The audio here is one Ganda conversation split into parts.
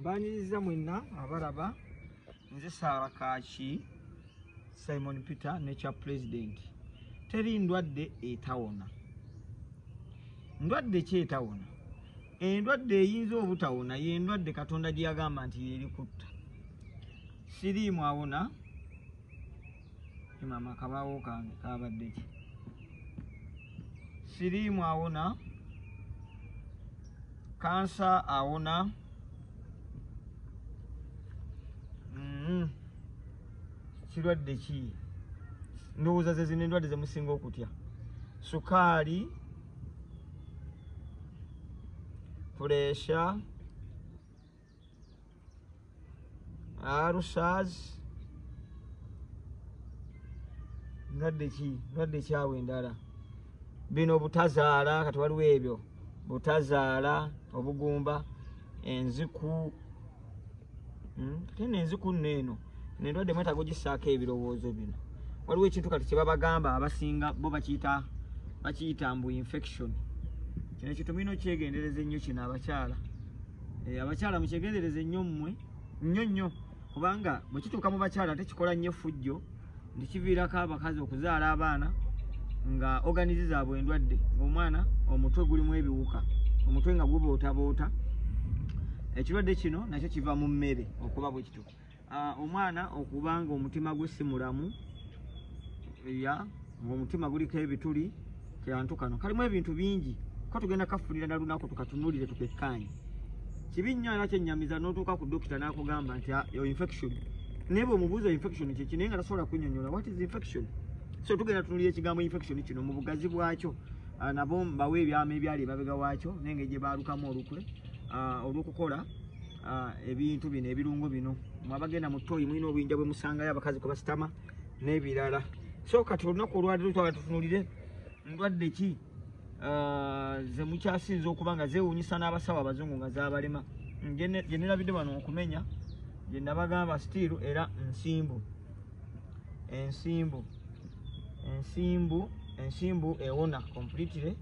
Mbaniriza mwenna abalaba nze Sarah Kachi Simon Peter nature president. Teri ndwadde etawona. Ndwadde ki etawona? Endwadde eyinza obutawona ye ndwadde Katonda gye yagamba nti yeri kutta. Siriimu awona. Mama kabawo kange kabadde ki? Siriimu awona. Kansa awona. Kirwadde ki? Ndowooza ze zino endwadde ze musinga okutya. Sukaali, puresha, ulcers, ndwadde ki? Ndwadde kyawe endala. Bino butazaala, kati waliwo ebyo. Butazaala, obugumba, enziku. Tena enziku nneeno. Endwadde mwetaaga ogissaako ebirowoozo bino. Waliwo ekintu kati kye babagamba abasinga bo bakiyita mbu infection. Kino ekintu mulina okyegendereza ennyo kino abakyala. Abakyala mukyegendereze nnyo mmwe nnyo kubanga bwe kituuka mu bakyala tekikola nnyo effujjo nti kiviirako abakazi okuzaala abaana nga organize zaabwe endwadde. Omwana omutwe gulimu ebiwuka, omutwe nga gubootaboota. Ekirwadde kino nakyo kiva mu mmere okuba bwe kityo. Omwana okubanga omutima gwe si mulamu, omutima guliko ebituli, kantu kano kalimu ebintu bingi ko tugenda kafunira na lunaku tukatunulire tukekkaanye. Kibi nnyo era kyennyamiza n'otuuka ku dokita n'akugamba nti yo infection. Naye bw'omubuuza infection kiki naye nga tasobola kunnyonnyola what is infection. So tugenda tunulira ekigambo infection kino mu bugazi bwakyo, nabo mbawe ebyama ebyali emabega waakyo n'engeri gye baalukamu olukule olw'okukola ebintu bino ebirungo bino. Mwabagenda mu ttooyi mulina obuyinja bwe musangayo abakazi kwe basitama n'ebirala. So kati olunaku olwaleero twagala tutunulire ndwadde ki ze mukyasinza okuba nga zeewuunyisa n'abasawo abazungu nga zaabalema. Gye nerabidde wano okumenya gye nabagamba stiiru era ensimbu ewona completely.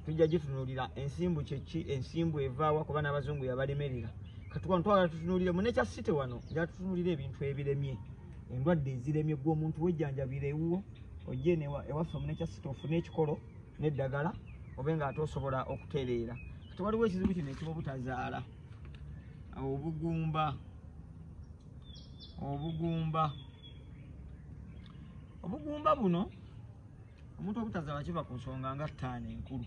Tujja gitunulira ensimbu kyeki, ensimbu evaawa kuba n'abazungu yabalemerera. Kati wano twagala tutunulire mu Nature City wano gyatutunulira ebintu ebiremye, endwadde eziremye gwe omuntu wejjanjabira ewuwo ojje ewaffe mu Nature City ofune ekikolo n'eddagala obe nga ate osobola okutereera. Kati waliwo ekizibu kino ekiba obutazaala, obugumba buno omuntu obutazaala kiva ku nsonga nga ttaano enkulu.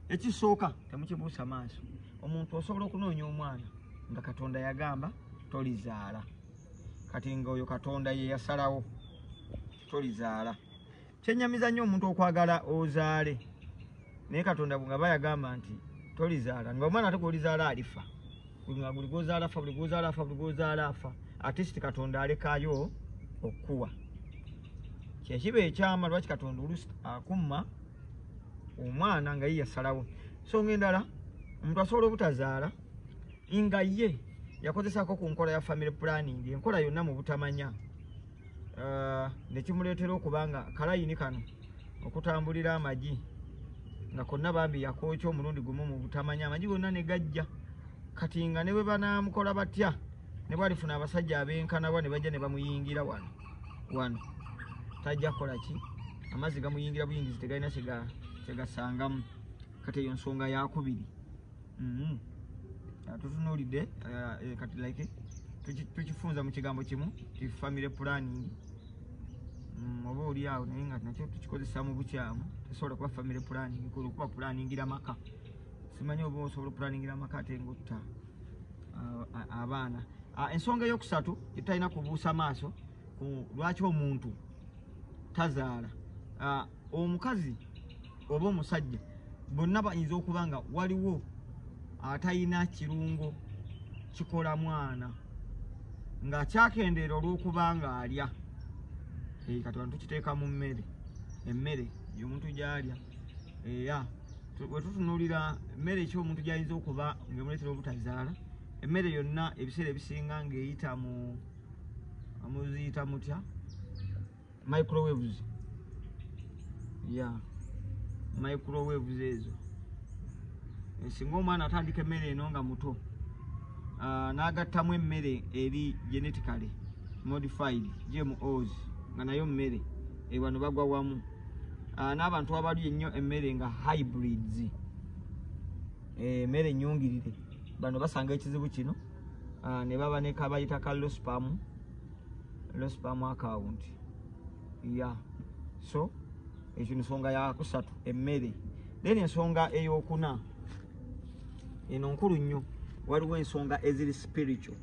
Ekisooka temukibuusa maaso, omuntu osobola okunoonya omwana nga Katonda yagamba tolizaala, kati nga oyo Katonda ye yasalawo tolizaala. Kyennyamiza nnyo omuntu okwagala ozaale naye Katonda nga bayagamba nti tolizaala, nga omwana ate gw'olizaala alifa, nga buli gw'ozaala afa, ate kiti Katonda alekayo okuwa. Kyekiba ekyama lwaki Katonda oluusi akumma omwana nga ye yasalawo. Nsonga endala omuntu asobola obutazaala nga ye yakozesako ku nkola ya family planning, enkola yonna mu butamanya, nekimuleetera okuba nga kalayini kano okutambulira amagi nga konna bambi yakookya omulundi gumu mu butamanya, amagi gonna ne gajja. Kati nga ne bwe banaamukola batya ne bwalifuna abasajja abenkanabwa ne bajja ne bamuyingira wano tajja kukola ki? Amazzi gamuyingira buyingizi tegalina kyegasangamu. Kati eyo nsonga yakubiri. Tutunuulidde kati like tukifunza mu kigambo kimu ti family planning. Oba oli awo naye nga nakyo tukikozesa mu bukyamu, tusobola kuba family planning kuba planingira maka. Simanyi oba osobola planingira maka ate ng'otta abaana. Ensonga eyokusatu etalina kubuusa maaso ku lwaki omuntu tazaala. Omukazi oba omusajja bonna bayinza okuba nga waliwo atalina kirungo kikola mwana nga kyakendeera olw'okuba nga alya. Kati wano tukiteeka mu emmere y'omuntu gy'alya. Bwe tutunuulira emmere ekyomuntu gy'ayinza okuba ng'emuleetera obutazaala, emmere yonna ebiseera ebisinga ng'eyita muziyita mutya microwaves. Microwaves ezo. Singa omwana atandika emmere eno nga muto n'agattamu emmere eri genetically modified GMOs nga nayo mmere wano bagwa wamu. N'abantu abalya ennyo emmere nga hybrids, emmere ennyungirire, bano basanga ekizibu kino ne baba ne kabayita ka low sperm account. So ekyo nsonga ya kusatu emmere. Then ensonga ey'okuna eno nkulu nnyo, waliwo ensonga eziri spiritual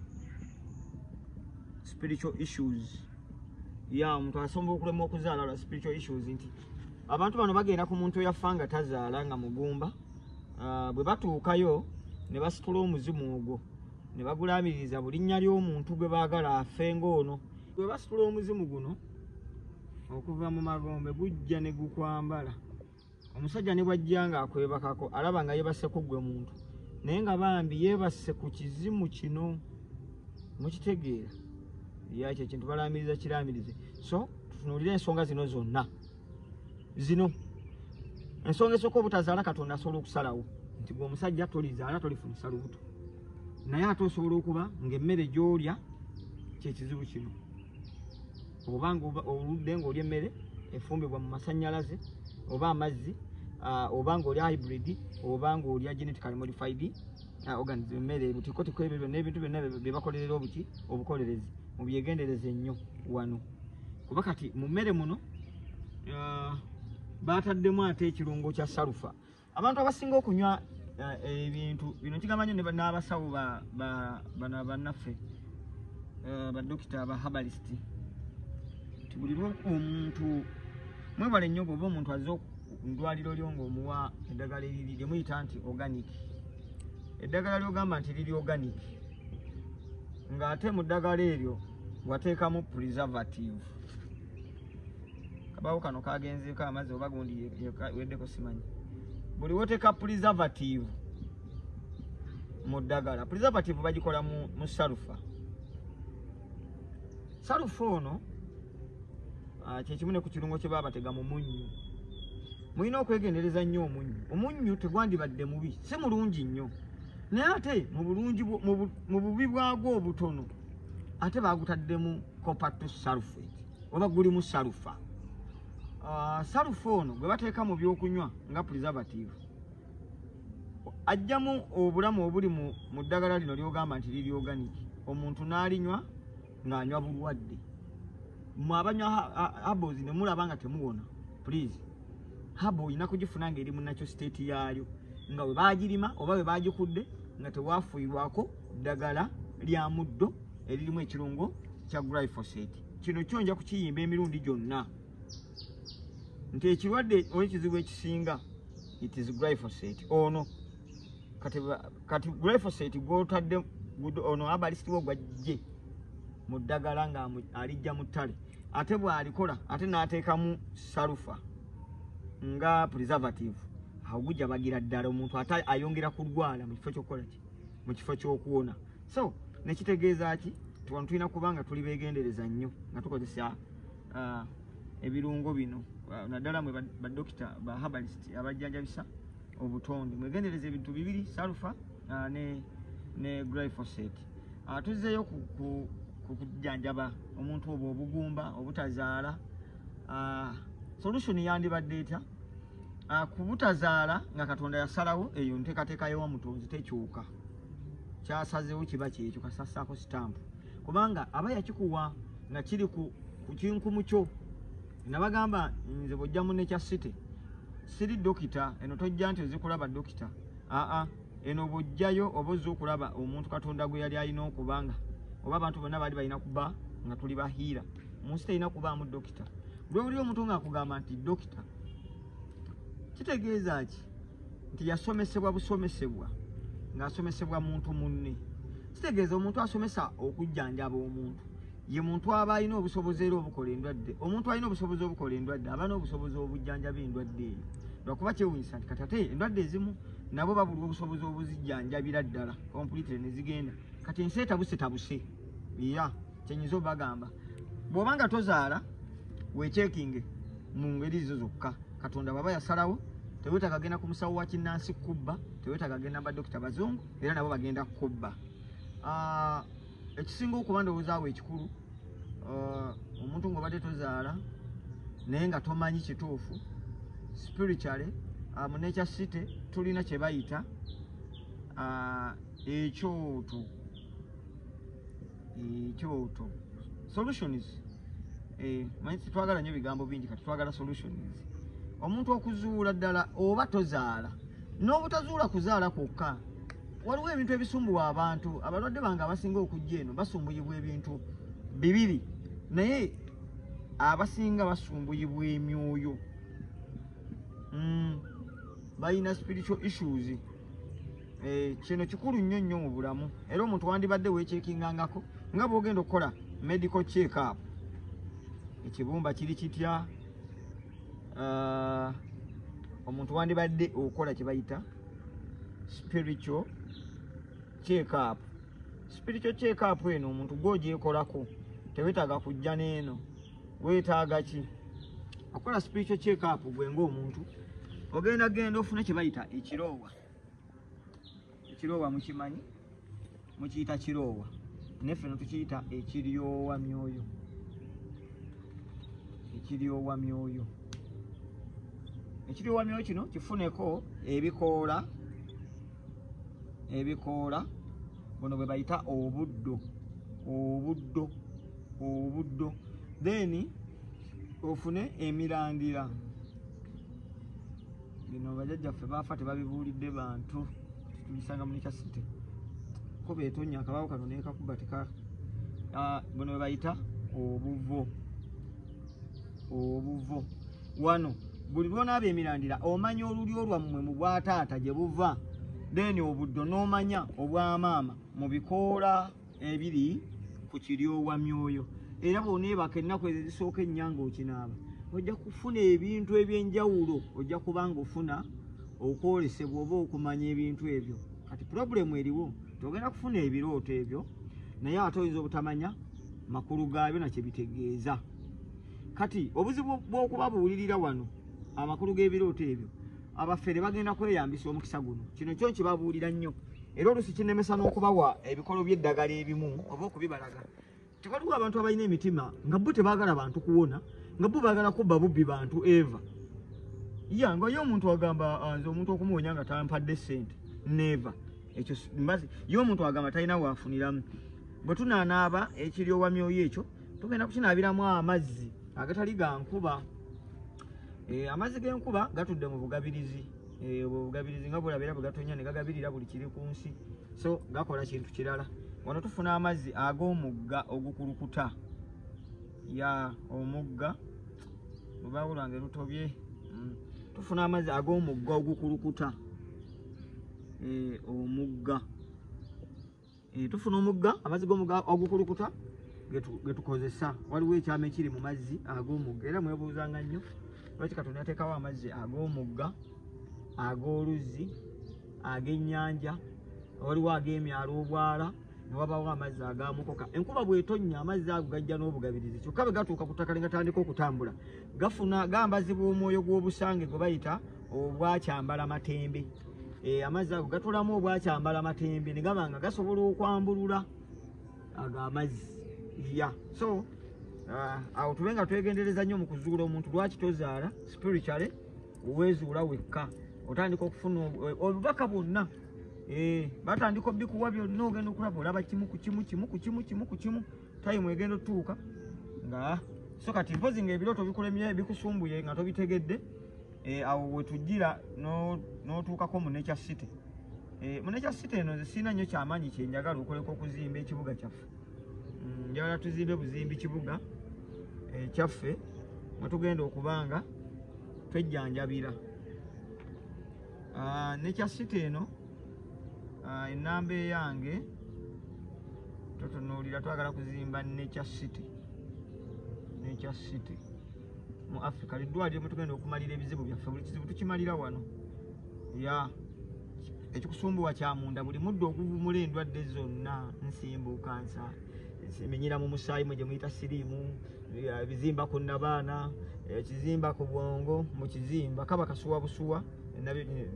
issues. Omuntu asomba okulema okuzaala lwa spiritual issues, nti abantu bano bagenda ku muntu eyafanga tazaala nga mugumba, bwe batuukayo ne basitula omuzimu ogwo ne bagulaamiriza buli nnya ly'omuntu gwe baagala afe ng'ono. Bwe basitula omuzimu guno okuva mu magombe gujja ne gukwambala. Omusajja ne bwajja ng'akwebakako alaba nga yeebase ku ggwe muntu, naye nga bambi yeebase ku kizimu kino. Mukitegeera? Ekyo ekintu balaamiriza kiraamirize. So tutunuulire ensonga zino zonna. Zino ensonga esooka obutazaala, Katonda asobola okusalawo nti gwe omusajja tolizaala, tolifunisa lubuto, naye ate osobola okuba ng'emmere gy'olya kyekizibu kino. Obanga oludde ng'olya emmere efumbibwa mu masannyalaze oba amazzi, oba ng'olya hybrid, oba ng'olya genetically modified organism, emmere butikotiko, ebyo byonna ebintu byonna bye bakolerera obukolerezi, mubyegendereze nnyo wano. Kuba kati mu mmere muno bataddemu ate ekirungo kya salufa. Abantu abasinga okunywa ebintu bino kigamba nnyo n'abasawo bano bannaffe badokita aba herbalist, nti buli omuntu mwebale nnyo bw'oba omuntu azze ndwaliro lyo ng'omuwa eddagala eriri lye muyita nti organic. Eddagala ly'ogamba nti liri organic, ng'ate mu ddagala eryo wateekamu preservative. Kabawo kano kagenzeeko amazzi oba gundi weddeko simanyi. Buli woteeka preservative mu ddagala, preservative bagikola mu salufa. Salufa ono kyekimu ne ku kirungo kye baba batega mu munnyu. Mulina okwegendereza nnyo omunnyu. Omunnyu tegwandibadde mubi, si mulungi nnyo, naye ate mu bubi bwagwo obutono ate bagutaddemu copper sulfate oba guli mu salufa. Salufa ono gwe bateeka mu byokunywa nga preservative ajjamu obulamu obuli mu ddagala lino ly'ogamba nti liri organic. Omuntu n'alinywa ng'anywa bulwadde. Mmwe abanywa herbals ne mulaba nga temuwona, please, herbal olina kugifuna ng'eri mu natural state yaayo, nga we baagirima oba we baagikudde nga tewaafuirwako ddagala lya muddo eririmu ekirungo kya glyphosate. Kino kyo nja kukiyimba emirundi gyonna nti ekirwadde olw'ekizibu ekisinga it is glyphosate ono. Kati glyphosate gw'otadde ono abalisiti wo gwajje mu ddagala nga alijja mu ttale, ate bw'alikola ate n'ateekamu salufa nga preservative, awo gujja bagira ddala omuntu ate ayongera kulwala mu kifo ky'okukola ki, mu kifo ky'okuwona. So nekitegeeza ki, wano tulina kuba nga tuli beegendereza nnyo nga tukozesa ebirungo bino, naddala mwe badokita ba herbalist abajjanjabisa obutonde. Mwegendereza ebintu bibiri, salufa ne glyphosate. Tuzzeeyo ku kujjanjaba omuntu obwo obugumba obutazaala. Solution yandibadde etya? Ku butazaala nga Katonda yasalawo eyo nteekateeka y'omutonzi tekyuka, kyasazeewo kiba kyekyo, kasassaako sitampu, kubanga aba yakikuwa nga kiri ku kinkumu kyo. Nabagamba nze bw'ojja mu Nature City siri dokita, eno tojja nti ozikulaba dokita, eno bw'ojjayo oba ozze okulaba omuntu Katonda gwe yali alina okubanga, oba abantu bonna baali balina kuba nga tuli bahiira. Mu nsi terina kubaamu dokita. Bwe buli omuntu ng'akugamba nti dokita, kitegeeza ki? Nti yasomesebwa busomesebwa ng'asomesebwa muntu munne. Kitegeeza omuntu asomesa okujjanjaba omuntu ye muntu aba alina obusobozi era obukola endwadde. Omuntu alina obusobozi obukola endwadde aba n'obusobozi obujjanjaba endwadde eyo. Lwakuba kyewuunyisa nti kati ate endwadde ezimu nabo babulwa obusobozi obuzijjanjabira ddala completely ne zigenda. Kati ensi etabuse kyenyiza obagamba, bw'oba nga tozaala weekyekinge mu ngeri zo zokka. Katonda baba yasalawo teweetaaga kagenda ku musawo wa kinnansi kubba, teweetaaga kagenda badokita bazungu, era nabo bagenda kubba. ekisinga okuba ndowooza ekikulu omuntu ng'obadde tozaala naye nga tomanyi kituufu spiritually mu nature city tulina kye bayita ekyoto solutions. Manyi twagala nnyo ebigambo bingi kati twagala solutions. Omuntu okuzuula ddala oba tozaala n'obutazuula kuzaala kwokka waliwo ebintu ebisumbuwa abantu. Abalwadde bange abasinga okujja eno basumbuyibwa ebintu bibiri naye abasinga basumbuyibwa emyoyo. Balina spiritual issues. Kino kikulu nnyo nnyo mu bulamu era omuntu wandibadde weekyekingangako nga bw'ogenda okukola medical check up. Ekibumba kiri kitya? Omuntu wandibadde okola kye bayita spiritual check up. Spiritual check up eno omuntu gw'ogyekolako teweetaaga kujja n'eno. Weetaaga ki? Okola spiritual check up gwe ng'omuntu genda ofune kye bayita ekiroowa. Ekiroowa mukimanyi? Mukiyita kiroowa. Neffe no tukiyita ekiryowa myoyo. Ekiryowa myoyo. Ekiryowa myoyo kino kifuneko ebikoola buno bwe bayita obuddo. Then ofune emirandira. Bino bajjajjaffe baafa tebabibuulidde bantu. Tubisanga mu nature city. Ko beetonya akabaawo kano neekakuba teka. Buno bwe bayita obuvo. Wano buli lwonaaba emirandira omanya olulyo lwammwe mu bwataata gye buva. Then obuddo n'omanya obwamaama mu bikoola ebiri ku kiryowa myoyo. Era bw'oneebaka ennaku ezo ezisooka ennyanga okinaaba ojja kufuna ebintu eby'enjawulo. Ojja kubanga ofuna okwolesebwa oba okumanya ebintu ebyo. Kati problemu eriwo togenda kufuna ebirooto ebyo naye ate oyinza obutamanya makulu gaabyo nakye bitegeeza. Kati obuzibu bw'okubabuulirira wano amakulu g'ebirooto ebyo abafere bagenda kweyambisa omukisa guno. Kino kyo kibabuulira nnyo era oluusi kinemesa n'okubawa ebikolo by'eddagala ebimu oba okubibalaga. Tewaliwo abantu abalina emitima nga bo tebaagala bantu kuwona nga bo baagala kubba bubbi bantu eva. Nga ye omuntu agamba nze omuntu okumuwonya nga tampadde ssente neeva. Ekyo mbazi ye omuntu agamba talina waafuniramu. Bwe tunaanaaba ekiryowa myoyo ekyo tugenda kukinaabiramu amazzi agatali ga nkuba. Amazzi g'enkuba gatudde mu bugabirizi. Obugabirizi nga bulabira bwe gatonya ne gagabirira buli kiri ku nsi. So gakola kintu kirala. Wano tufuna amazzi ag'omugga ogukulukuta. Omugga lubaawo lwange lutobye. Tufuna amazzi ag'omugga ogukulukuta. Omugga. Tufuna omugga, amazzi g'omugga ogukulukuta ge tukozesa. Waliwo ekyama ekiri mu mazzi ag'omugga. Era mwebuuzanga nnyo lwaki Katonda yateekawo amazzi ag'omugga, ag'oluzzi, ag'ennyanja, waliwo ag'emyalo obwala, ne wabaawo amazzi ag'amukoka. Enkuba bw'etonnya amazzi ago gajja n'obugabirizi. Kyokka bwe gatuuka ku ttaka ne gatandika okutambula gafuna gambazibwa omwoyo gw'obusange gwe bayita obwakyambalamatembe. Amazzi ago gatulamu obwakyambalamatembe ne gaba nga gasobola okwambulula ago amazzi. So awo tube nga twegendereza nnyo mu kuzuula omuntu lwaki tozaala spiritually oweezuula wekka. Otandika okufuna obubaka bwonna. Batandika obikuwa byonna ogenda okulaba olaba kimu ku kimu tayimu egenda otuuka nga so kati mpozi ng'ebirooto bikulemye bikusumbuye nga tobitegedde. Awo wetujjira n'otuukako mu nature city. Mu nature city eno nze sirina nnyo kyamaanyi kye njagala okoleka okuzimba ekibuga kyaffe. Njagala tuzimbe buzimbi kibuga kyaffe mwe tugenda okubanga twejjanjabira. Nature city eno ennamba eyange totunuulira twagala kuzimba nature city mu Africa. Liddwaliro mwe tugenda okumalira ebizibu byaffe. Buli kizibu tukimalira wano. Ekikusumbuwa kya munda buli muddo oguvumula endwadde zonna, nsimbu, kansa, eminyira mu musaayi mwe gye muyita siriimu, ebizimba ku nnabaana, ekizimba ku bwongo mu kizimba kaba kasuwa busuwa.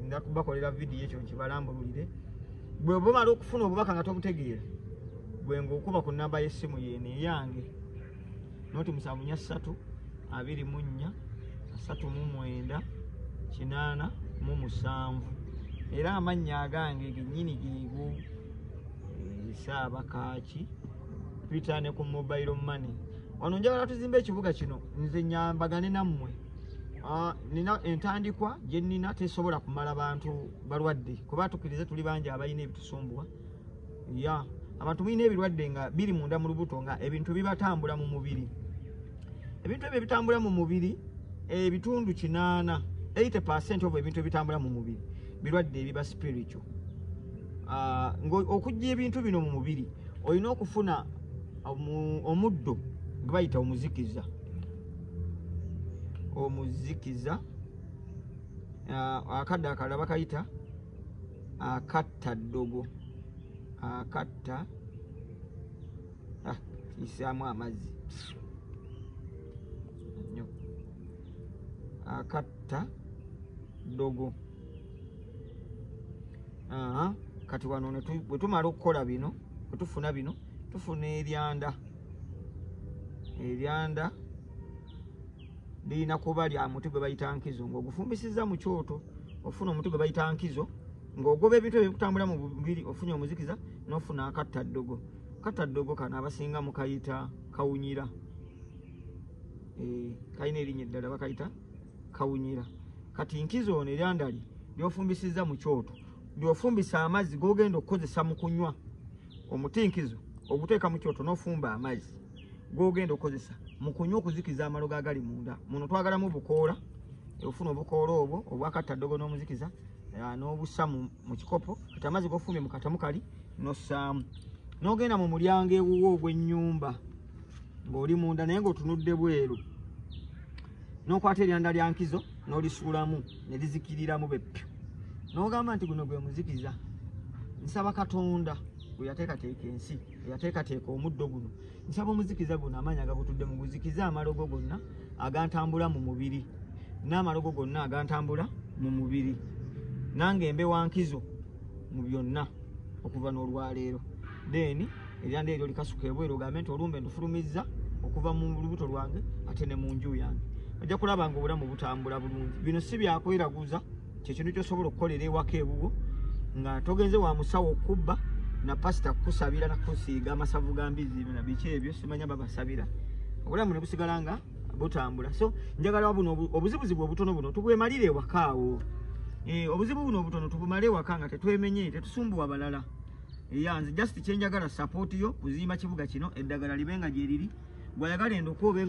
Ndakubakolera vidiyo ekyo nkibalambululire. Bwe bumala okufuna obubaka nga tobutegeera gwengo okuba ku namba y'essimu yene yange noti 743 24 39 87 era amannya agange gennyini giigu Saaba Kaaki twitane ku mobile money wano njagala tuzimba ekibuga kino nze nyambagane nammwe nina entandikwa gye nnina tesobola kumala bantu balwadde kuba tukirize tuli bangi abalina ebitusumbuwa ya abantu mulina ebirwadde nga biri munda mu lubuto nga ebintu bibatambula mu mubiri ebintu ebyo bitambula mu mubiri ebitundu 80% of ebintu ebitambula mu mubiri birwadde ebiba spiritual okujja ebintu bino mu mubiri olina okufuna omuddo gwe bayita omuzikiza akadde akalala bakayita akattaddogo kisaamu amazzi akattaddogo kati wano bwe tumala okukola bino bwe tufuna bino tufuna eryanda lirina kuba lya muti gwe bayita nkizo ng'ogufumbisiza mu kyoto ofuna omuti gwe bayita nkizo ng'ogoba ebintu ebikutambula mu mubiri ofunye omuzikiza n'ofuna akattaddogo kano abasinga mukayita kawunyira kalina erinnya eddala bakayita kawunyira kati nkizo ono eryandali lyofumbisiza mu kyoto lyofumbisa amazzi g'ogenda okukozesa mu kunywa omuti nkizo oguteeka mu kyoto n'ofumba amazzi g'ogenda okukozesa mu kunywa okuzikiza amalogo agali munda muno twagalamu bukoola ofuna obukoola obwo obwakattaddogo n'omuzikiza n'obussa mu kikopo kati amazzi g'ofumbye mu katamu kali n'ossaamu n'ogenda mu mulyango ewuwo ogw'ennyumba ng'oli munda naye ng'otunudde bweru n'okwata eryanda lya nkizo n'olisuulamu ne lizikiriramu beppyo n'ogamba nti guno gwe muzikiza nsaba Katonda gwe yateekateeka ensi yateekateeka omuddo guno nsaba omuzikiza guno amaanyi agagutudde mu guzikiza amalogo gonna agantambula mu mubiri n'amalogo gonna agantambula mu mubiri nange mbe wankizo mu byonna okuva n'olwaleero then eryanda eryo likasuka ebweru ogambe nti olumbe ndufulumizza okuva mu lubuto lwange ate ne mu nju yange ojja kulaba nga obulamu butambula bulungi bino si byakweraguza kyekintu kyosobola okukolera ewaka ewuwo nga togenze wa musawo okubba na pasita kukusabira nakusiiga amasavu ga mbizi na biki ebyo simanya babasabira obulamu ne busigala nga butambula so njagala buno obuzibuzibu obutono buno tubwemalire ewakaawo obuzibu buno obutono tubumale ewaka nga tetwemenye tetusumbuwa balala yanze just kyenjagala support yo kuzimba kibuga kino eddagala libenga gye liri gwayagala endo kuba